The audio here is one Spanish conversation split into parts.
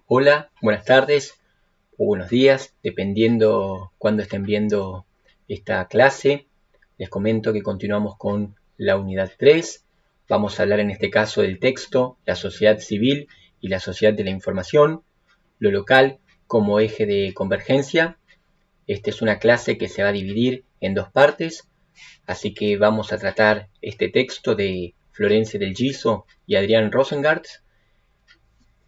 Hola, buenas tardes o buenos días, dependiendo cuándo estén viendo esta clase. Les comento que continuamos con la unidad 3. Vamos a hablar en este caso del texto, la sociedad civil y la sociedad de la información, lo local como eje de convergencia. Esta es una clase que se va a dividir en dos partes, así que vamos a tratar este texto de Florencia del Giso y Adrián Rosengartz.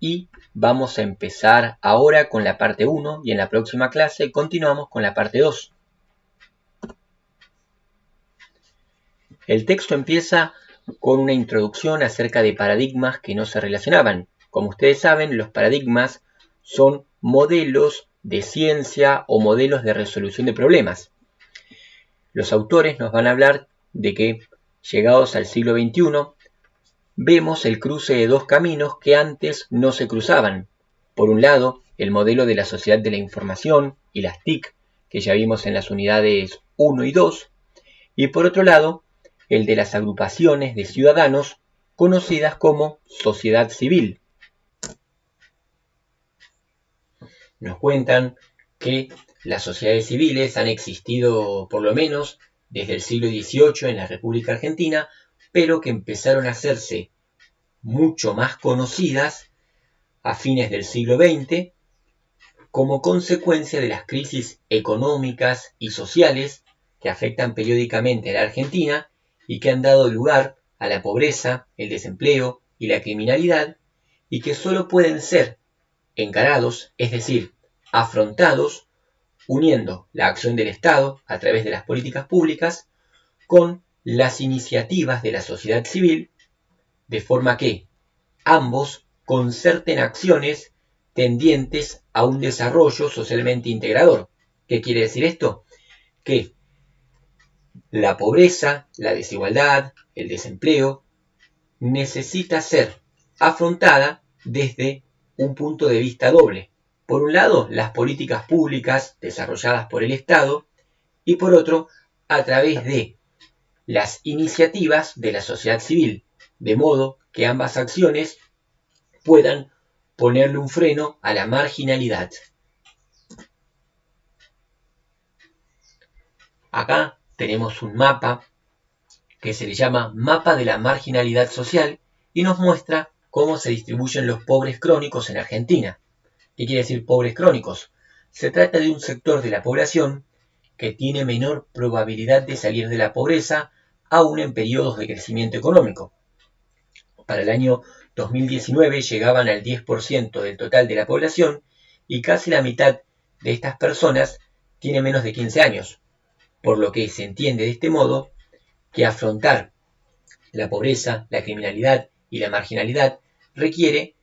Y vamos a empezar ahora con la parte 1 y en la próxima clase continuamos con la parte 2. El texto empieza con una introducción acerca de paradigmas que no se relacionaban. Como ustedes saben, los paradigmas son modelos de ciencia o modelos de resolución de problemas. Los autores nos van a hablar de que, llegados al siglo XXI, vemos el cruce de dos caminos que antes no se cruzaban. Por un lado, el modelo de la sociedad de la información y las TIC, que ya vimos en las unidades 1 y 2, y por otro lado, el de las agrupaciones de ciudadanos conocidas como sociedad civil. Nos cuentan que las sociedades civiles han existido por lo menos desde el siglo XVIII en la República Argentina, pero que empezaron a hacerse mucho más conocidas a fines del siglo XX como consecuencia de las crisis económicas y sociales que afectan periódicamente a la Argentina y que han dado lugar a la pobreza, el desempleo y la criminalidad, y que solo pueden ser encarados, es decir, afrontados, uniendo la acción del Estado a través de las políticas públicas con las iniciativas de la sociedad civil, de forma que ambos concerten acciones tendientes a un desarrollo socialmente integrador. ¿Qué quiere decir esto? Que la pobreza, la desigualdad, el desempleo necesita ser afrontada desde un punto de vista doble. Por un lado, las políticas públicas desarrolladas por el Estado y por otro, a través de las iniciativas de la sociedad civil, de modo que ambas acciones puedan ponerle un freno a la marginalidad. Acá tenemos un mapa que se le llama Mapa de la Marginalidad Social y nos muestra cómo se distribuyen los pobres crónicos en Argentina. ¿Qué quiere decir pobres crónicos? Se trata de un sector de la población que tiene menor probabilidad de salir de la pobreza aún en periodos de crecimiento económico. Para el año 2019 llegaban al 10% del total de la población y casi la mitad de estas personas tiene menos de 15 años, por lo que se entiende de este modo que afrontar la pobreza, la criminalidad y la marginalidad requiere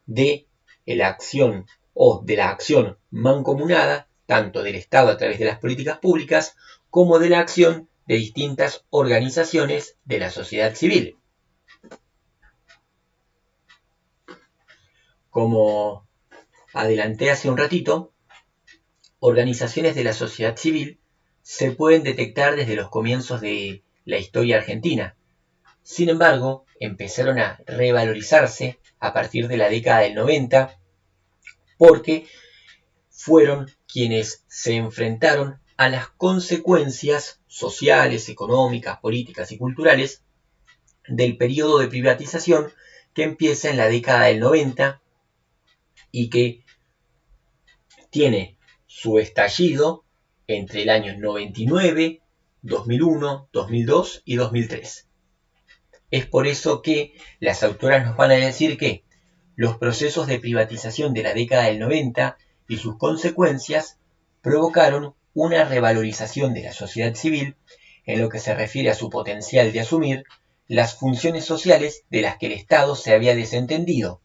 de la acción o de la acción mancomunada tanto del Estado a través de las políticas públicas como de la acción de distintas organizaciones de la sociedad civil. Como adelanté hace un ratito, organizaciones de la sociedad civil se pueden detectar desde los comienzos de la historia argentina. Sin embargo, empezaron a revalorizarse a partir de la década del 90 porque fueron quienes se enfrentaron a las consecuencias sociales, económicas, políticas y culturales del periodo de privatización que empieza en la década del 90 y que tiene su estallido entre el año 99, 2001, 2002 y 2003. Es por eso que las autoras nos van a decir que los procesos de privatización de la década del 90 y sus consecuencias provocaron una revalorización de la sociedad civil en lo que se refiere a su potencial de asumir las funciones sociales de las que el Estado se había desentendido.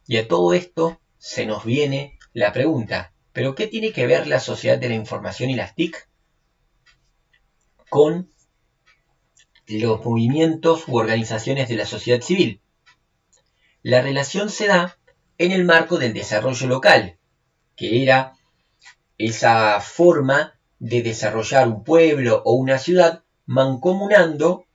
Y a todo esto se nos viene la pregunta, ¿pero qué tiene que ver la sociedad de la información y las TIC con los movimientos u organizaciones de la sociedad civil? La relación se da en el marco del desarrollo local, que era esa forma de desarrollar un pueblo o una ciudad mancomunando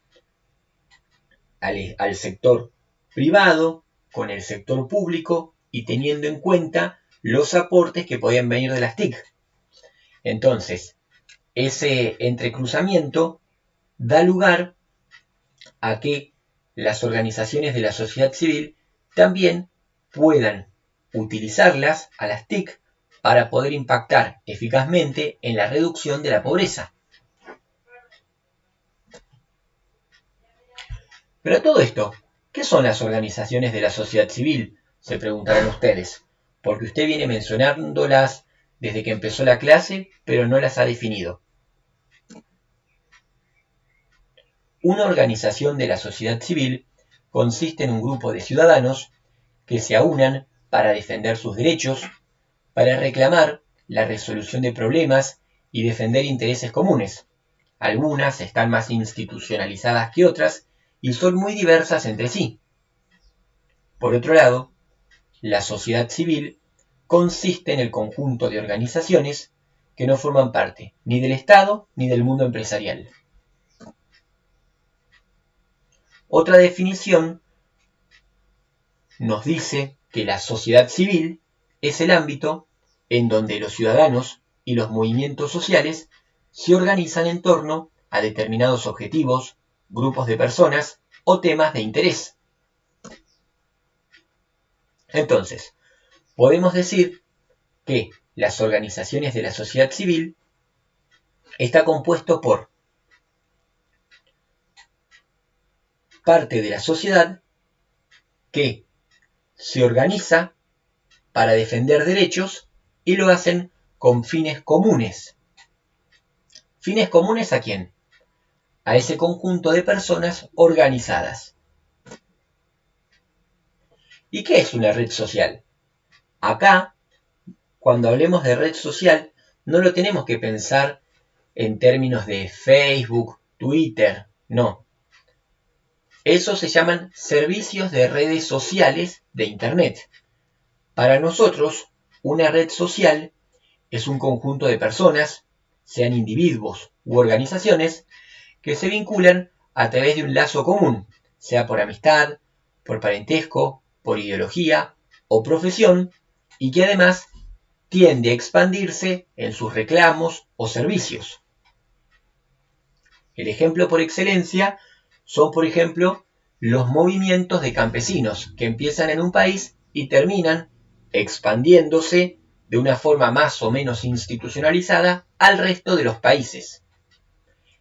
al sector privado con el sector público y teniendo en cuenta los aportes que podían venir de las TIC. Entonces, ese entrecruzamiento da lugar a que las organizaciones de la sociedad civil también puedan utilizarlas a las TIC para poder impactar eficazmente en la reducción de la pobreza. Pero todo esto, ¿qué son las organizaciones de la sociedad civil? Se preguntarán ustedes, porque usted viene mencionándolas desde que empezó la clase, pero no las ha definido. Una organización de la sociedad civil consiste en un grupo de ciudadanos que se aunan para defender sus derechos, para reclamar la resolución de problemas y defender intereses comunes. Algunas están más institucionalizadas que otras y son muy diversas entre sí. Por otro lado, la sociedad civil consiste en el conjunto de organizaciones que no forman parte ni del Estado ni del mundo empresarial. Otra definición nos dice que la sociedad civil es el ámbito en donde los ciudadanos y los movimientos sociales se organizan en torno a determinados objetivos, grupos de personas o temas de interés. Entonces, podemos decir que las organizaciones de la sociedad civil está compuesto por parte de la sociedad que se organiza para defender derechos y lo hacen con fines comunes. ¿Fines comunes a quién? A ese conjunto de personas organizadas. ¿Y qué es una red social? Acá, cuando hablemos de red social, no lo tenemos que pensar en términos de Facebook, Twitter, no. Esos se llaman servicios de redes sociales de Internet. Para nosotros, una red social es un conjunto de personas, sean individuos u organizaciones, que se vinculan a través de un lazo común, sea por amistad, por parentesco, por ideología o profesión, y que además tiende a expandirse en sus reclamos o servicios. El ejemplo por excelencia son, por ejemplo, los movimientos de campesinos que empiezan en un país y terminan expandiéndose de una forma más o menos institucionalizada al resto de los países.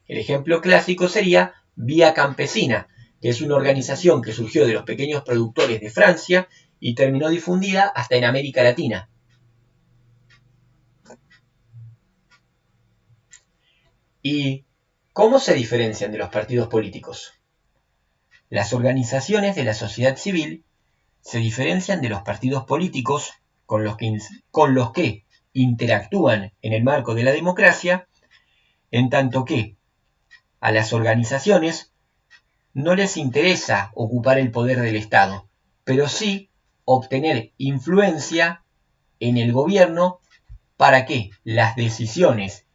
El ejemplo clásico sería Vía Campesina, que es una organización que surgió de los pequeños productores de Francia y terminó difundida hasta en América Latina. ¿Y cómo se diferencian de los partidos políticos? Las organizaciones de la sociedad civil se diferencian de los partidos políticos con los que interactúan en el marco de la democracia, en tanto que a las organizaciones no les interesa ocupar el poder del Estado, pero sí obtener influencia en el gobierno para que las decisiones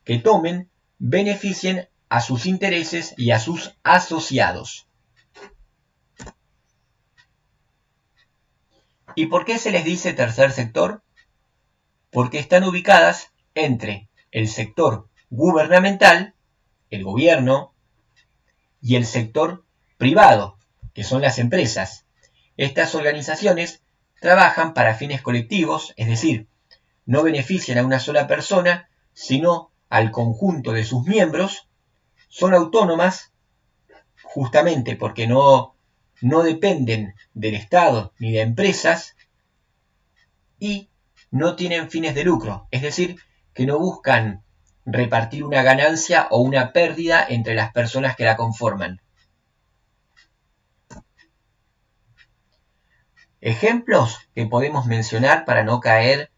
que tomen beneficien a sus intereses y a sus asociados. ¿Y por qué se les dice tercer sector? Porque están ubicadas entre el sector gubernamental, el gobierno, y el sector privado, que son las empresas. Estas organizaciones trabajan para fines colectivos, es decir, no benefician a una sola persona, sino al conjunto de sus miembros, son autónomas justamente porque no dependen del Estado ni de empresas y no tienen fines de lucro, es decir, que no buscan repartir una ganancia o una pérdida entre las personas que la conforman. Ejemplos que podemos mencionar para no caer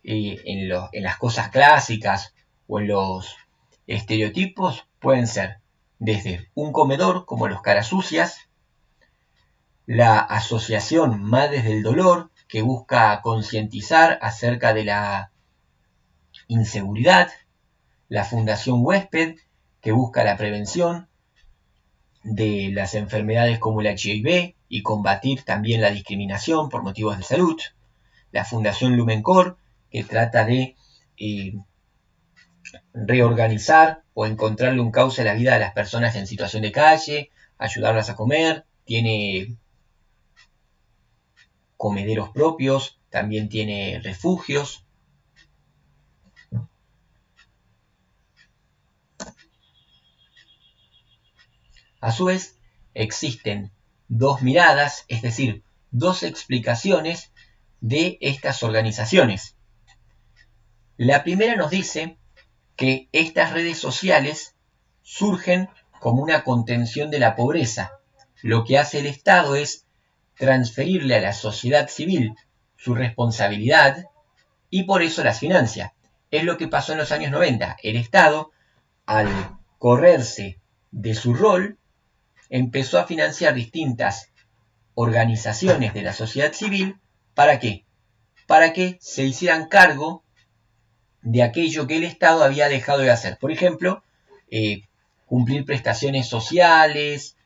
en las cosas clásicas o en los estereotipos pueden ser desde un comedor como los Carasucias, la asociación Madres del Dolor que busca concientizar acerca de la inseguridad, la Fundación Huésped que busca la prevención, de las enfermedades como el HIV y combatir también la discriminación por motivos de salud. La Fundación Lumen Corp, que trata de reorganizar o encontrarle un cauce a la vida de las personas en situación de calle, ayudarlas a comer, tiene comederos propios, también tiene refugios. A su vez, existen dos miradas, es decir, dos explicaciones de estas organizaciones. La primera nos dice que estas redes sociales surgen como una contención de la pobreza. Lo que hace el Estado es transferirle a la sociedad civil su responsabilidad y por eso las financia. Es lo que pasó en los años 90. El Estado, al correrse de su rol, empezó a financiar distintas organizaciones de la sociedad civil. ¿Para qué? Para que se hicieran cargo de aquello que el Estado había dejado de hacer. Por ejemplo, cumplir prestaciones sociales,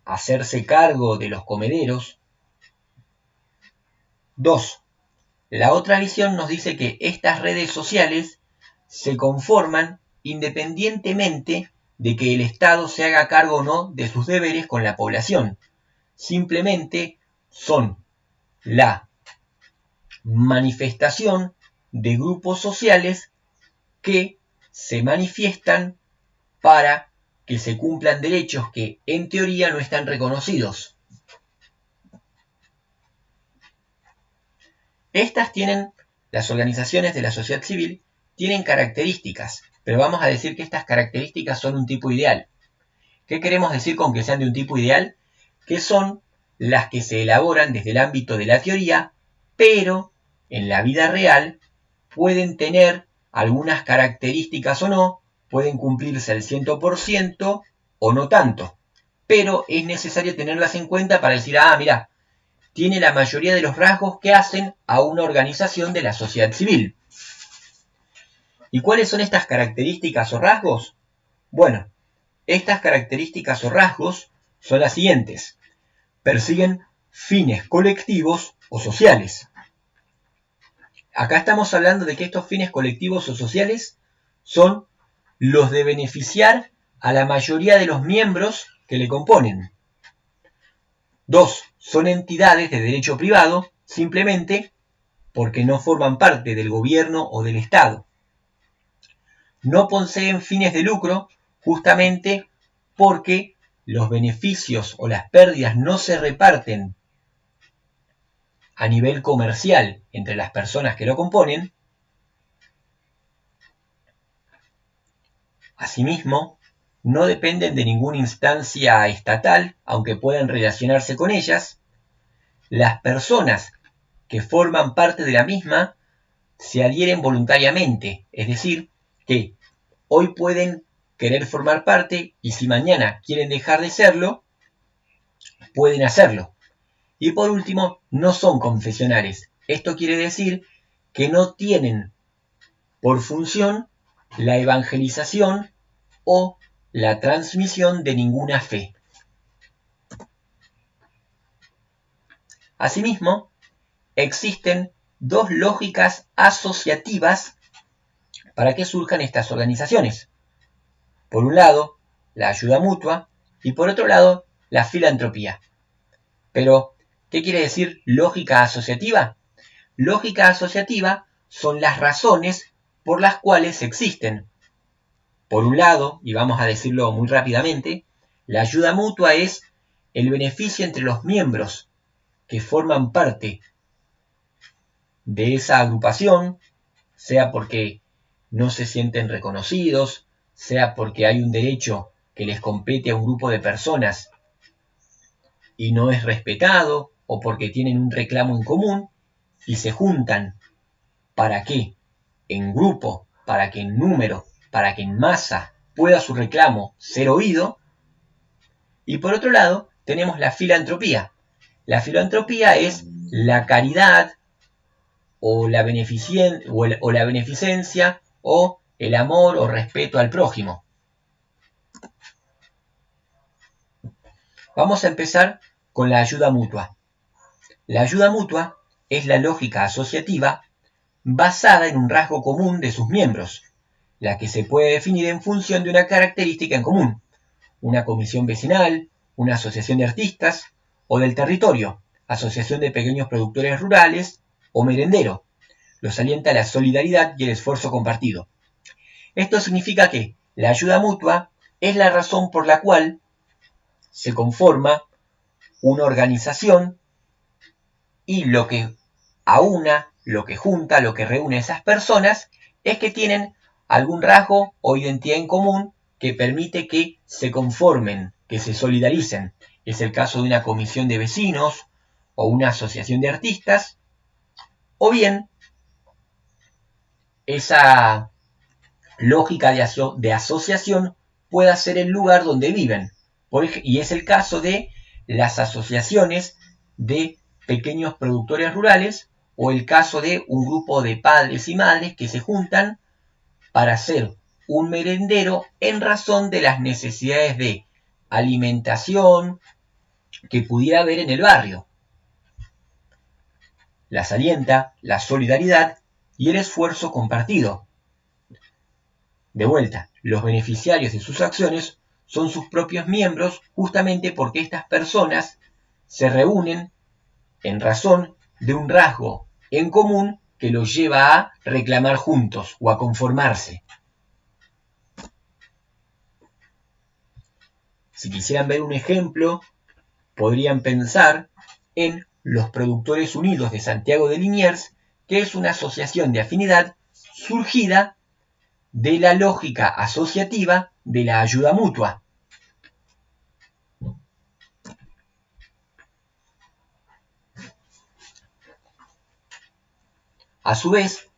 hacerse cargo de los comederos. 2. La otra visión nos dice que estas redes sociales se conforman independientemente de que el Estado se haga cargo o no de sus deberes con la población. Simplemente son la manifestación de grupos sociales que se manifiestan para que se cumplan derechos que en teoría no están reconocidos. Las organizaciones de la sociedad civil tienen características, pero vamos a decir que estas características son un tipo ideal. ¿Qué queremos decir con que sean de un tipo ideal? Que son las que se elaboran desde el ámbito de la teoría, pero en la vida real pueden tener algunas características o no, pueden cumplirse al 100% o no tanto, pero es necesario tenerlas en cuenta para decir, mira, tiene la mayoría de los rasgos que hacen a una organización de la sociedad civil. ¿Y cuáles son estas características o rasgos? Bueno, estas características o rasgos son las siguientes. Persiguen fines colectivos o sociales. Acá estamos hablando de que estos fines colectivos o sociales son los de beneficiar a la mayoría de los miembros que le componen. 2. Son entidades de derecho privado simplemente porque no forman parte del gobierno o del Estado. No poseen fines de lucro justamente porque los beneficios o las pérdidas no se reparten a nivel comercial entre las personas que lo componen. Asimismo, no dependen de ninguna instancia estatal, aunque puedan relacionarse con ellas. Las personas que forman parte de la misma se adhieren voluntariamente, es decir, que hoy pueden querer formar parte y si mañana quieren dejar de serlo, pueden hacerlo. Y por último, no son confesionales. Esto quiere decir que no tienen por función la evangelización o la transmisión de ninguna fe. Asimismo, existen dos lógicas asociativas para que surjan estas organizaciones. Por un lado, la ayuda mutua y por otro lado, la filantropía. Pero, ¿qué quiere decir lógica asociativa? Lógica asociativa son las razones por las cuales existen. Por un lado, y vamos a decirlo muy rápidamente, la ayuda mutua es el beneficio entre los miembros que forman parte de esa agrupación, sea porque no se sienten reconocidos, sea porque hay un derecho que les compete a un grupo de personas y no es respetado, o porque tienen un reclamo en común y se juntan. ¿Para qué? En grupo, para que en número, para que en masa pueda su reclamo ser oído. Y por otro lado, tenemos la filantropía. La filantropía es la caridad o la beneficencia o el amor o respeto al prójimo. Vamos a empezar con la ayuda mutua. La ayuda mutua es la lógica asociativa basada en un rasgo común de sus miembros, la que se puede definir en función de una característica en común, una comisión vecinal, una asociación de artistas o del territorio, asociación de pequeños productores rurales o merendero. Los alienta la solidaridad y el esfuerzo compartido. Esto significa que la ayuda mutua es la razón por la cual se conforma una organización y lo que aúna, lo que junta, lo que reúne a esas personas es que tienen algún rasgo o identidad en común que permite que se conformen, que se solidaricen. Es el caso de una comisión de vecinos o una asociación de artistas, o bien esa lógica de asociación pueda ser el lugar donde viven. Y es el caso de las asociaciones de pequeños productores rurales o el caso de un grupo de padres y madres que se juntan para hacer un merendero en razón de las necesidades de alimentación que pudiera haber en el barrio. Las alienta la solidaridad y el esfuerzo compartido. De vuelta, los beneficiarios de sus acciones son sus propios miembros justamente porque estas personas se reúnen en razón de un rasgo en común que los lleva a reclamar juntos o a conformarse. Si quisieran ver un ejemplo, podrían pensar en los Productores Unidos de Santiago de Liniers, que es una asociación de afinidad surgida de la lógica asociativa de la ayuda mutua. A su vez,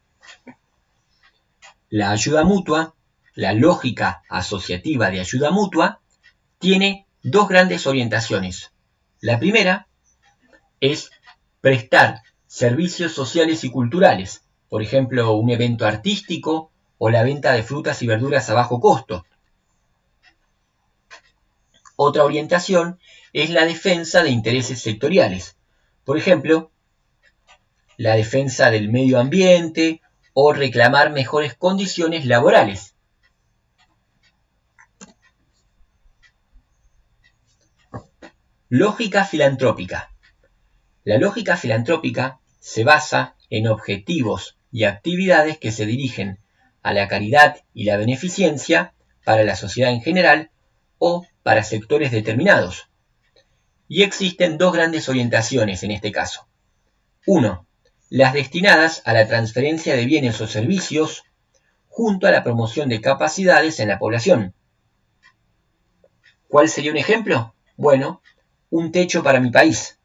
la ayuda mutua, la lógica asociativa de ayuda mutua, tiene dos grandes orientaciones. La primera es prestar servicios sociales y culturales, por ejemplo, un evento artístico o la venta de frutas y verduras a bajo costo. Otra orientación es la defensa de intereses sectoriales, por ejemplo, la defensa del medio ambiente o reclamar mejores condiciones laborales. Lógica filantrópica. La lógica filantrópica se basa en objetivos y actividades que se dirigen a la caridad y la beneficencia para la sociedad en general o para sectores determinados. Y existen dos grandes orientaciones en este caso. 1. Las destinadas a la transferencia de bienes o servicios junto a la promoción de capacidades en la población. ¿Cuál sería un ejemplo? Bueno, un techo para mi país.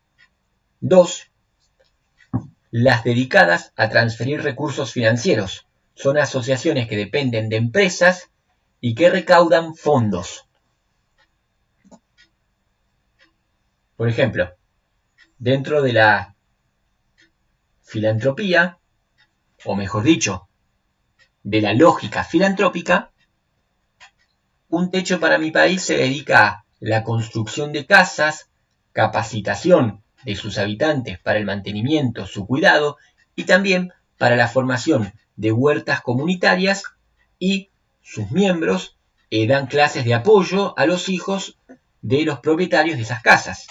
2. Las dedicadas a transferir recursos financieros. Son asociaciones que dependen de empresas y que recaudan fondos. Por ejemplo, dentro de la filantropía, o mejor dicho, de la lógica filantrópica, un techo para mi país se dedica a la construcción de casas, capacitación de sus habitantes para el mantenimiento, su cuidado y también para la formación de huertas comunitarias, y sus miembros dan clases de apoyo a los hijos de los propietarios de esas casas.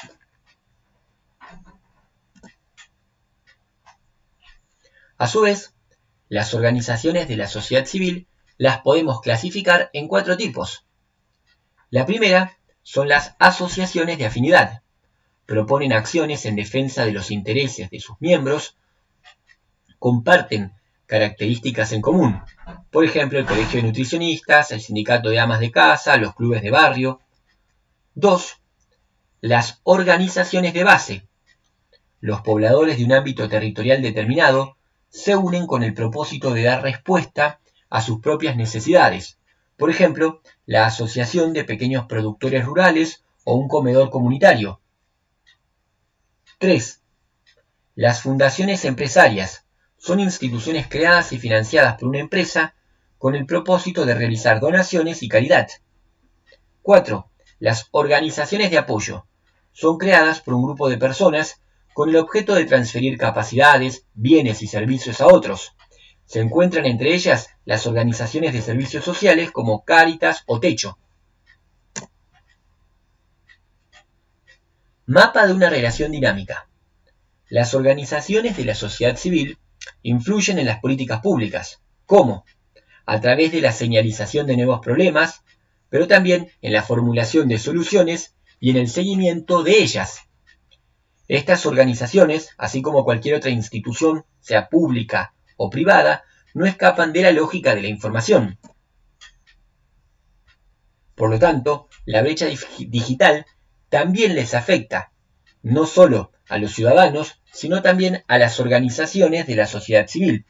A su vez, las organizaciones de la sociedad civil las podemos clasificar en 4 tipos. La primera son las asociaciones de afinidad. Proponen acciones en defensa de los intereses de sus miembros, comparten características en común. Por ejemplo, el Colegio de Nutricionistas, el Sindicato de Amas de Casa, los clubes de barrio. 2. Las organizaciones de base. Los pobladores de un ámbito territorial determinado se unen con el propósito de dar respuesta a sus propias necesidades. Por ejemplo, la Asociación de Pequeños Productores Rurales o un comedor comunitario. 3. Las fundaciones empresarias. Son instituciones creadas y financiadas por una empresa con el propósito de realizar donaciones y caridad. 4. Las organizaciones de apoyo. son creadas por un grupo de personas con el objeto de transferir capacidades, bienes y servicios a otros. Se encuentran entre ellas las organizaciones de servicios sociales como Cáritas o Techo. Mapa de una relación dinámica. Las organizaciones de la sociedad civil influyen en las políticas públicas. ¿Cómo? A través de la señalización de nuevos problemas, pero también en la formulación de soluciones y en el seguimiento de ellas. Estas organizaciones, así como cualquier otra institución, sea pública o privada, no escapan de la lógica de la información. Por lo tanto, la brecha digital también les afecta, no solo a los ciudadanos, sino también a las organizaciones de la sociedad civil.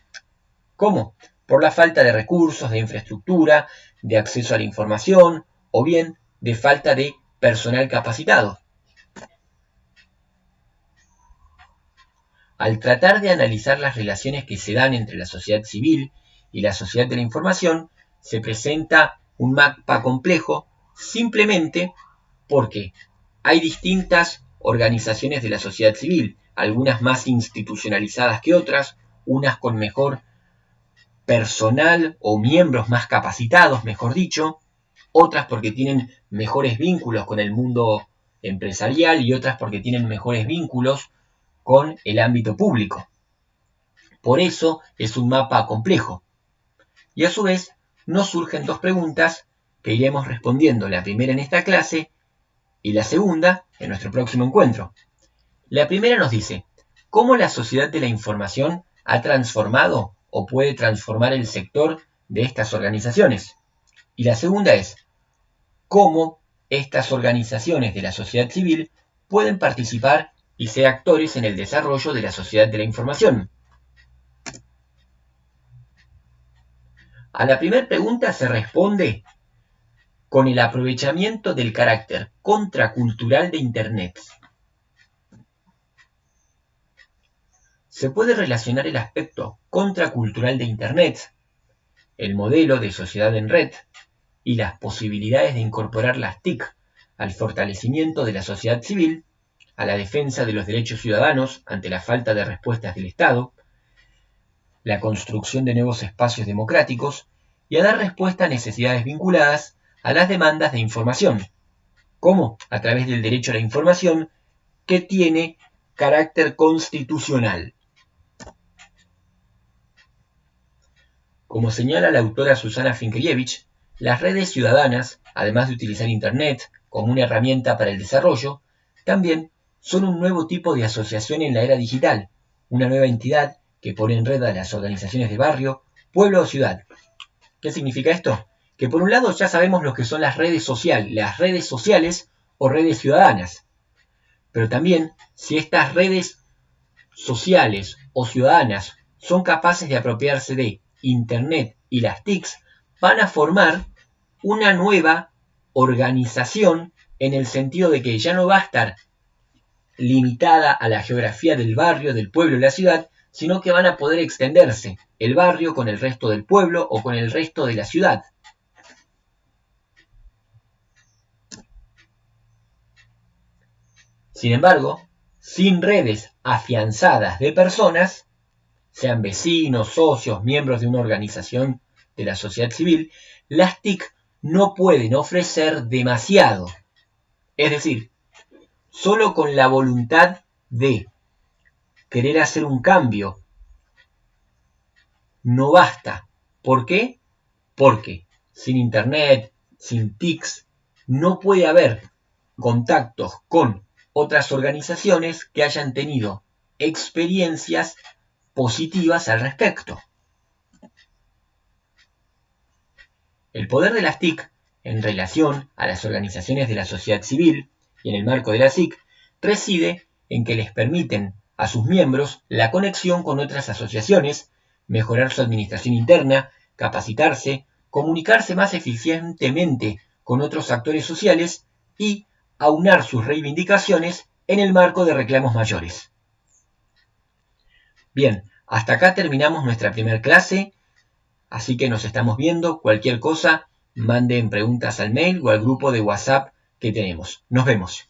¿Cómo? Por la falta de recursos, de infraestructura, de acceso a la información o bien de falta de personal capacitado. Al tratar de analizar las relaciones que se dan entre la sociedad civil y la sociedad de la información, se presenta un mapa complejo simplemente porque hay distintas organizaciones de la sociedad civil, algunas más institucionalizadas que otras, unas con mejor personal o miembros más capacitados, mejor dicho, otras porque tienen mejores vínculos con el mundo empresarial y otras porque tienen mejores vínculos con el ámbito público. Por eso es un mapa complejo. Y a su vez nos surgen dos preguntas que iremos respondiendo, la primera en esta clase y la segunda en nuestro próximo encuentro. La primera nos dice, ¿cómo la sociedad de la información ha transformado o puede transformar el sector de estas organizaciones? Y la segunda es, ¿cómo estas organizaciones de la sociedad civil pueden participar y ser actores en el desarrollo de la sociedad de la información? A la primera pregunta se responde con el aprovechamiento del carácter contracultural de Internet. Se puede relacionar el aspecto contracultural de Internet, el modelo de sociedad en red y las posibilidades de incorporar las TIC al fortalecimiento de la sociedad civil, a la defensa de los derechos ciudadanos ante la falta de respuestas del Estado, la construcción de nuevos espacios democráticos y a dar respuesta a necesidades vinculadas a las demandas de información, como a través del derecho a la información que tiene carácter constitucional. Como señala la autora Susana Finkelevich, las redes ciudadanas, además de utilizar Internet como una herramienta para el desarrollo, también son un nuevo tipo de asociación en la era digital, una nueva entidad que pone en red a las organizaciones de barrio, pueblo o ciudad. ¿Qué significa esto? Que por un lado ya sabemos lo que son las redes sociales o redes ciudadanas. Pero también, si estas redes sociales o ciudadanas son capaces de apropiarse de Internet y las TICs, van a formar una nueva organización en el sentido de que ya no va a estar limitada a la geografía del barrio, del pueblo y la ciudad, sino que van a poder extenderse el barrio con el resto del pueblo o con el resto de la ciudad. Sin embargo, sin redes afianzadas de personas, sean vecinos, socios, miembros de una organización de la sociedad civil, las TIC no pueden ofrecer demasiado. Es decir, solo con la voluntad de querer hacer un cambio no basta. ¿Por qué? Porque sin Internet, sin TICs, no puede haber contactos con otras organizaciones que hayan tenido experiencias positivas al respecto. El poder de las TIC en relación a las organizaciones de la sociedad civil y en el marco de la SIC reside en que les permiten a sus miembros la conexión con otras asociaciones, mejorar su administración interna, capacitarse, comunicarse más eficientemente con otros actores sociales y aunar sus reivindicaciones en el marco de reclamos mayores. Bien, hasta acá terminamos nuestra primera clase, así que nos estamos viendo. Cualquier cosa, manden preguntas al mail o al grupo de WhatsApp que tenemos. Nos vemos.